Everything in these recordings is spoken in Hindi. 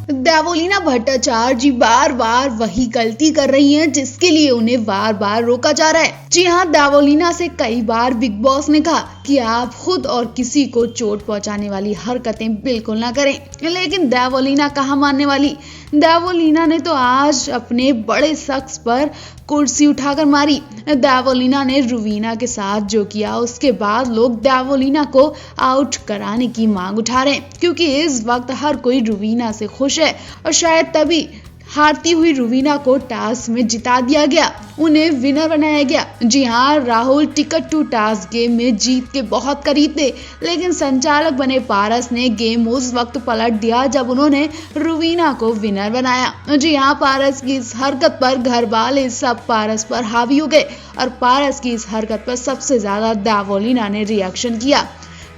देवोलीना भट्टाचार्य जी बार बार वही गलती कर रही हैं जिसके लिए उन्हें बार बार रोका जा रहा है। जी हाँ, देवोलीना से कई बार बिग बॉस ने कहा कि आप खुद और किसी को चोट पहुंचाने वाली हरकतें बिल्कुल ना करें, लेकिन देवोलीना कहाँ मानने वाली। देवोलीना ने तो आज अपने बड़े शख्स पर कुर्सी उठाकर मारी। देवोलीना ने रुवीना के साथ जो किया उसके बाद लोग देवोलीना को आउट कराने की मांग उठा रहे हैं, क्योंकि इस वक्त हर कोई रुवीना से खुश है और शायद तभी हारती हुई रुवीना को टास्क में जिता दिया गया, उन्हें विनर बनाया गया। जी हाँ, Rahul ticket to task game में जीत के बहुत करीब थे, लेकिन संचालक बने पारस ने गेम उस वक्त पलट दिया जब उन्होंने रुवीना को विनर बनाया। जी हाँ, पारस की इस हरकत पर घर वाले सब पारस पर हावी हो गए और पारस की इस हरकत पर सबसे ज्यादा देवोलीना ने रिएक्शन किया,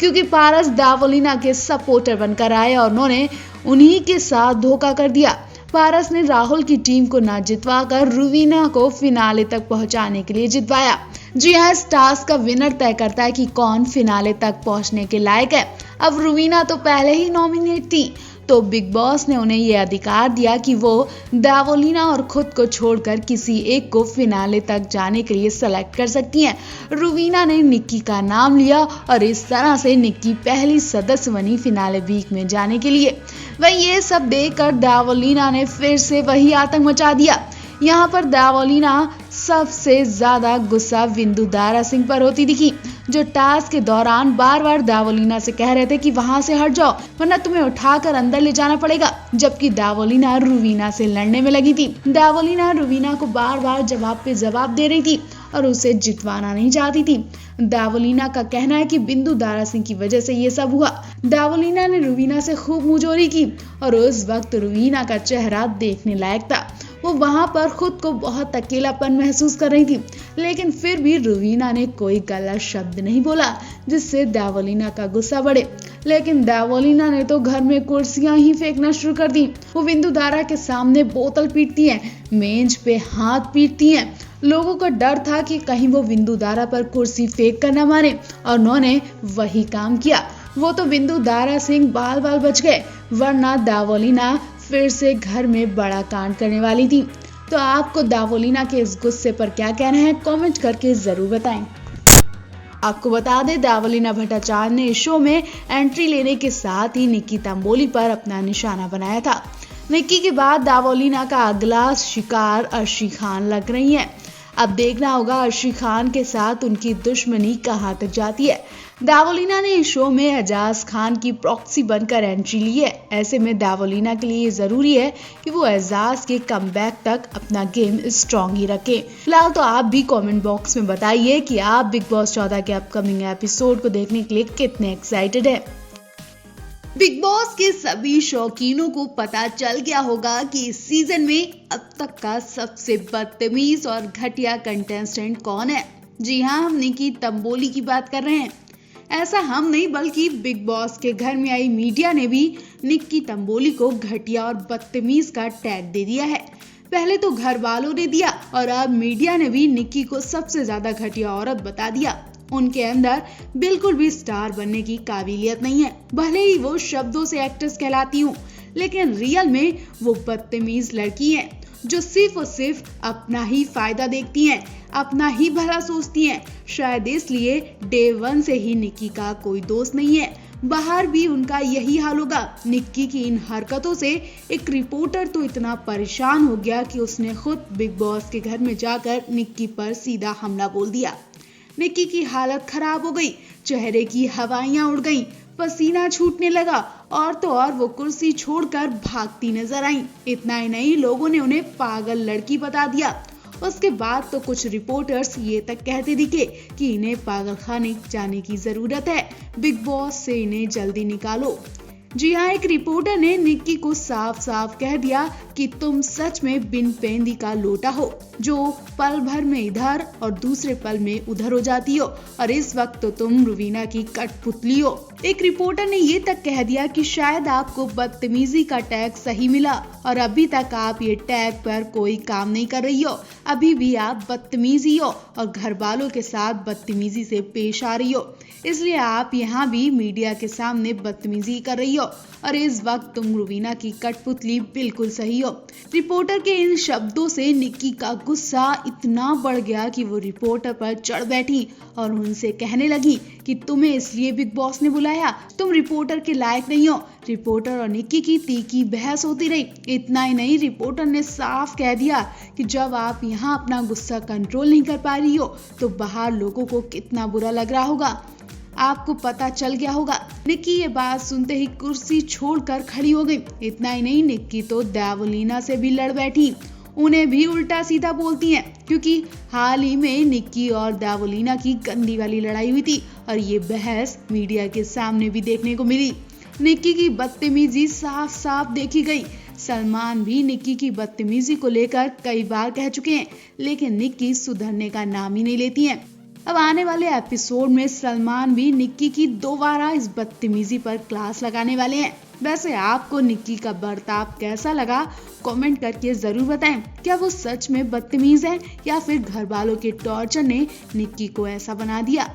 क्योंकि पारस देवोलीना के सपोर्टर बनकर आए और उन्होंने उन्हीं के साथ धोखा कर दिया। पारस ने राहुल की टीम को न जितवाकर रुवीना को फिनाले तक पहुंचाने के लिए जितवाया। जी हाँ, इस टास्क का विनर तय करता है कि कौन फिनाले तक पहुंचने के लायक है। अब रुवीना तो पहले ही नॉमिनेट थी, तो बिग बॉस ने उन्हें यह अधिकार दिया कि वो देवोलीना और खुद को छोड़कर किसी एक को फिनाले तक जाने के लिए सेलेक्ट कर सकती हैं। रुवीना ने निक्की का नाम लिया और इस तरह से निक्की पहली सदस्य बनी फिनाले वीक में जाने के लिए। वही ये सब देखकर देवोलीना ने फिर से वही आतंक मचा दिया। यहाँ पर देवोलीना सबसे ज्यादा गुस्सा बिंदु दारा सिंह पर होती दिखी, जो टास्क के दौरान बार बार देवोलीना से कह रहे थे कि वहां से हट जाओ वरना तुम्हें उठाकर अंदर ले जाना पड़ेगा, जबकि देवोलीना रुवीना से लड़ने में लगी थी। देवोलीना रुवीना को बार बार जवाब पे जवाब दे रही थी और उसे जितवाना नहीं चाहती थी। देवोलीना का कहना है कि बिंदु दारा सिंह की वजह से ये सब हुआ। देवोलीना ने रुवीना से खूब मुंहजोरी की और उस वक्त रुवीना का चेहरा देखने लायक था। वो वहां पर खुद को बहुत अकेलापन महसूस कर रही थी, लेकिन फिर भी रुवीना ने कोई गलत शब्द नहीं बोला जिससे देवोलीना का गुस्सा बढ़े। लेकिन देवोलीना ने तो घर में कुर्सियां ही फेंकना शुरू कर दी। वो बिंदु दारा के सामने बोतल पीटती हैं, मेज पे हाथ पीटती हैं। लोगों को डर था कि कहीं वो बिंदु दारा पर कुर्सी फेंक कर न मारे, और उन्होंने वही काम किया। वो तो बिंदु दारा सिंह बाल बाल बच गए, वरना देवोलीना फिर से घर में बड़ा कांड करने वाली थी। तो आपको देवोलीना के इस गुस्से पर क्या कहना है, कमेंट करके जरूर बताएं। आपको बता दें, देवोलीना भट्टाचार्य ने इस शो में एंट्री लेने के साथ ही निक्की तंबोली पर अपना निशाना बनाया था। निक्की के बाद देवोलीना का अगला शिकार अर्शी खान लग रही है। अब देखना होगा अर्शी खान के साथ उनकी दुश्मनी कहां तक जाती है। देवोलीना ने इस शो में एजाज खान की प्रॉक्सी बनकर एंट्री ली है। ऐसे में देवोलीना के लिए जरूरी है कि वो एजाज के कमबैक तक अपना गेम स्ट्रॉन्ग ही रखे। फिलहाल तो आप भी कमेंट बॉक्स में बताइए कि आप बिग बॉस 14 के अपकमिंग एपिसोड को देखने के लिए कितने एक्साइटेड है। बिग बॉस के सभी शौकीनों को पता चल गया होगा कि इस सीजन में अब तक का सबसे बदतमीज और घटिया कंटेस्टेंट कौन है। जी हाँ, हम निक्की तंबोली की बात कर रहे हैं। ऐसा हम नहीं बल्कि बिग बॉस के घर में आई मीडिया ने भी निक्की तंबोली को घटिया और बदतमीज का टैग दे दिया है। पहले तो घर वालों ने दिया और अब मीडिया ने भी निक्की को सबसे ज्यादा घटिया औरत बता दिया। उनके अंदर बिल्कुल भी स्टार बनने की काबिलियत नहीं है। भले ही वो शब्दों से एक्ट्रेस कहलाती हूँ, लेकिन रियल में वो बदतमीज लड़की है जो सिर्फ और सिर्फ अपना ही फायदा देखती हैं, अपना ही भला सोचती हैं। शायद इसलिए डे 1 से ही निक्की का कोई दोस्त नहीं है। बाहर भी उनका यही हाल होगा। निक्की की इन हरकतों से एक रिपोर्टर तो इतना परेशान हो गया कि उसने खुद बिग बॉस के घर में जाकर निक्की पर सीधा हमला बोल दिया। निक्की की हालत खराब हो गई, चेहरे की हवाइयां उड़ गईं, पसीना छूटने लगा और तो और वो कुर्सी छोड़कर भागती नजर आई। इतना ही नहीं, लोगों ने उन्हें पागल लड़की बता दिया। उसके बाद तो कुछ रिपोर्टर्स ये तक कहते दिखे कि इन्हें पागलखाने जाने की जरूरत है, बिग बॉस से इन्हें जल्दी निकालो। जी हाँ, एक रिपोर्टर ने निक्की को साफ साफ कह दिया कि तुम सच में बिन पेंदी का लोटा हो, जो पल भर में इधर और दूसरे पल में उधर हो जाती हो, और इस वक्त तो तुम रुवीना की कठपुतली हो। एक रिपोर्टर ने ये तक कह दिया कि शायद आपको बदतमीजी का टैग सही मिला और अभी तक आप ये टैग पर कोई काम नहीं कर रही हो। अभी भी आप बदतमीजी हो और घर वालों के साथ बदतमीजी से पेश आ रही हो, इसलिए आप यहाँ भी मीडिया के सामने बदतमीजी कर रही हो। और इस वक्त तुम रुबीना की कठपुतली बिल्कुल सही हो। रिपोर्टर के इन शब्दों से निक्की का गुस्सा इतना बढ़ गया कि वो रिपोर्टर पर चढ़ बैठी और उनसे कहने लगी कि तुम्हें इसलिए बिग बॉस ने बुलाया, तुम रिपोर्टर के लायक नहीं हो। रिपोर्टर और निक्की की तीखी बहस होती रही। इतना ही नहीं, रिपोर्टर ने साफ कह दिया कि जब आप यहाँ अपना गुस्सा कंट्रोल नहीं कर पा रही हो तो बाहर लोगों को कितना बुरा लग रहा होगा, आपको पता चल गया होगा। निक्की ये बात सुनते ही कुर्सी छोड़कर खड़ी हो गई। इतना ही नहीं, निक्की तो देवोलीना से भी लड़ बैठी। उन्हें भी उल्टा सीधा बोलती हैं, क्योंकि हाल ही में निक्की और देवोलीना की गंदी वाली लड़ाई हुई थी और ये बहस मीडिया के सामने भी देखने को मिली। निक्की की बदतमीजी साफ साफ देखी गई। सलमान भी निक्की की बदतमीजी को लेकर कई बार कह चुके हैं, लेकिन निक्की सुधरने का नाम ही नहीं लेती है। अब आने वाले एपिसोड में सलमान भी निक्की की दोबारा इस बदतमीजी पर क्लास लगाने वाले हैं। वैसे आपको निक्की का बर्ताव कैसा लगा, कमेंट करके जरूर बताएं। क्या वो सच में बदतमीज है या फिर घर वालों के टॉर्चर ने निक्की को ऐसा बना दिया।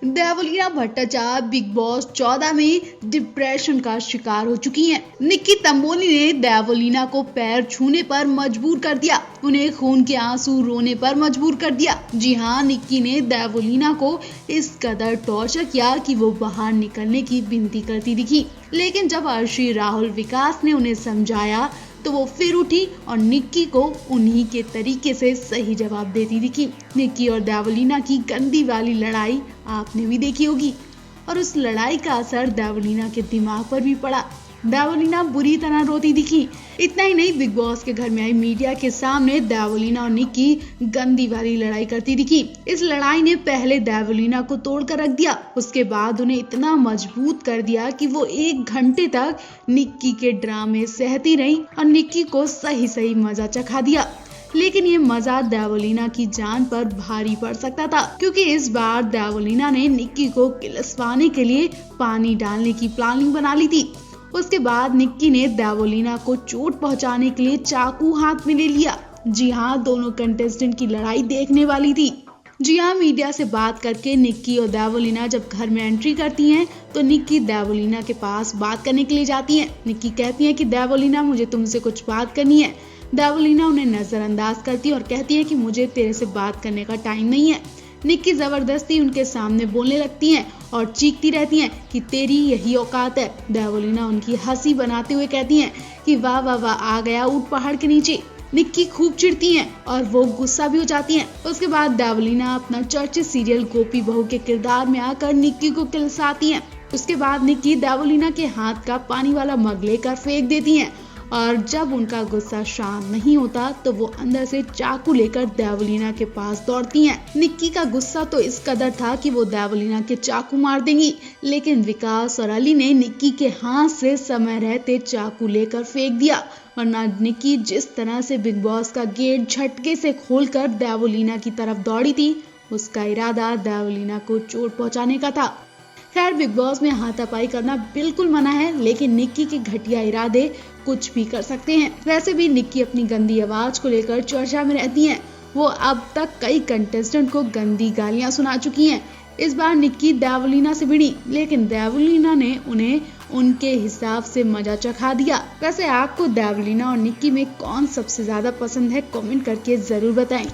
देवोलीना भट्टाचार्य बिग बॉस 14 में डिप्रेशन का शिकार हो चुकी हैं। निक्की तंबोली ने देवोलीना को पैर छूने पर मजबूर कर दिया, उन्हें खून के आंसू रोने पर मजबूर कर दिया। जी हाँ, निक्की ने देवोलीना को इस कदर टॉर्चर किया कि वो बाहर निकलने की विनती करती दिखी। लेकिन जब अर्शी, राहुल, विकास ने उन्हें समझाया तो वो फिर उठी और निक्की को उन्हीं के तरीके से सही जवाब देती दिखी। निक्की और देवोलीना की गंदी वाली लड़ाई आपने भी देखी होगी और उस लड़ाई का असर देवोलीना के दिमाग पर भी पड़ा। देवोलीना बुरी तरह रोती दिखी। इतना ही नहीं, बिग बॉस के घर में आई मीडिया के सामने देवोलीना और निक्की गंदी वाली लड़ाई करती दिखी। इस लड़ाई ने पहले देवोलीना को तोड़कर रख दिया, उसके बाद उन्हें इतना मजबूत कर दिया कि वो 1 घंटे तक निक्की के ड्रामे सहती रही और निक्की को सही सही मजा चखा दिया। लेकिन ये मजा देवोलीना की जान पर भारी पड़ सकता था, क्योंकि इस बार देवोलीना ने निक्की को किलसवाने के लिए पानी डालने की प्लानिंग बना ली थी। उसके बाद निक्की ने देवोलीना को चोट पहुंचाने के लिए चाकू हाथ में ले लिया। जी हाँ, दोनों कंटेस्टेंट की लड़ाई देखने वाली थी। जी हाँ, मीडिया से बात करके निक्की और देवोलीना जब घर में एंट्री करती हैं तो निक्की देवोलीना के पास बात करने के लिए जाती हैं। निक्की कहती है कि देवोलीना, मुझे तुमसे कुछ बात करनी है। देवोलीना उन्हें नजरअंदाज करती है और कहती है कि मुझे तेरे से बात करने का टाइम नहीं है। निक्की जबरदस्ती उनके सामने बोलने लगती हैं और चीखती रहती हैं कि तेरी यही औकात है। देवोलीना उनकी हंसी बनाते हुए कहती हैं कि वाह वाह वाह, आ गया ऊंट पहाड़ के नीचे। निक्की खूब चिढ़ती हैं और वो गुस्सा भी हो जाती हैं। उसके बाद देवोलीना अपना चर्चित सीरियल गोपी बहू के किरदार में आकर निक्की को किलसाती हैं। उसके बाद निक्की देवोलीना के हाथ का पानी वाला मग लेकर फेंक देती हैं और जब उनका गुस्सा शांत नहीं होता तो वो अंदर से चाकू लेकर देवोलीना के पास दौड़ती हैं। निक्की का गुस्सा तो इस कदर था कि वो देवोलीना के चाकू मार देंगी, लेकिन विकास और अली ने निक्की के हाथ से समय रहते चाकू लेकर फेंक दिया। वरना निक्की जिस तरह से बिग बॉस का गेट झटके से खोलकर देवोलीना की तरफ दौड़ी थी, उसका इरादा देवोलीना को चोट पहुंचाने का था। खैर, बिग बॉस में हाथापाई करना बिल्कुल मना है, लेकिन निक्की के घटिया इरादे कुछ भी कर सकते हैं। वैसे भी निक्की अपनी गंदी आवाज को लेकर चर्चा में रहती हैं। वो अब तक कई कंटेस्टेंट को गंदी गालियां सुना चुकी हैं। इस बार निक्की देवोलीना से भिड़ी, लेकिन देवोलीना ने उन्हें उनके हिसाब से मजा चखा दिया। वैसे आपको देवोलीना और निक्की में कौन सबसे ज्यादा पसंद है, कमेंट करके जरूर बताएं।